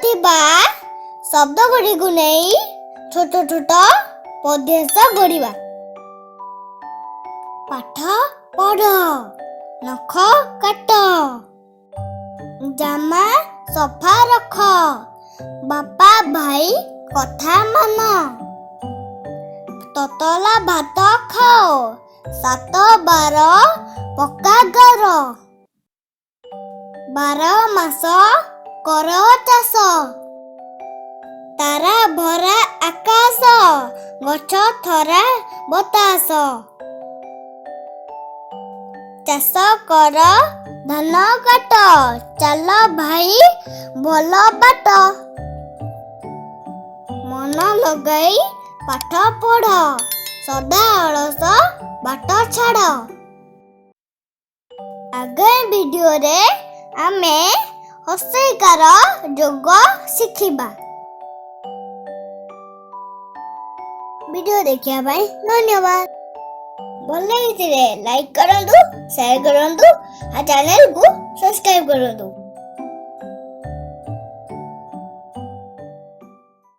ଥିବା ଶବ୍ଦ ଗୁଡ଼ିକୁ ନେଇ ଛୋଟ ଛୋଟ ପଦ୍ୟାଂଶ ଗଢ଼ିବା। ପାଠ ପଢ଼, ନଖ କାଟ, ଜାମା ସଫା ରଖ, ବାପା ଭାଇ କଥା ମାନ, ତତଲା ଭାତ ଖାଅ, 7 ବାର ପକ୍କା ଘର, 12 ମାସ କର ଚାଷ, ତାରା ଭରା ଆକାଶ, ଗଛ ଥରା ବତାସ, ଚାଷ କର ଧାନ କାଟ, ଚାଲ ଭାଇ ଭଲ ବାଟ, ମନ ଲଗାଇ ପାଠ ପଢ଼, ସଦା ଅଳସ ବାଟ ଛାଡ଼। ଆଗାମୀ ଭିଡିଓରେ ଆମେ ହର୍ଷଇକାର ଯୋଗ ଶିଖିବା। ଭିଡିଓ ଦେଖିବା ପାଇଁ ଧନ୍ୟବାଦ। ଭଲ ଲାଗିଥିଲେ ଲାଇକ୍ କରନ୍ତୁ, ସେୟାର କରନ୍ତୁ ଆଉ ଚ୍ୟାନେଲକୁ ସବସ୍କ୍ରାଇବ କରନ୍ତୁ।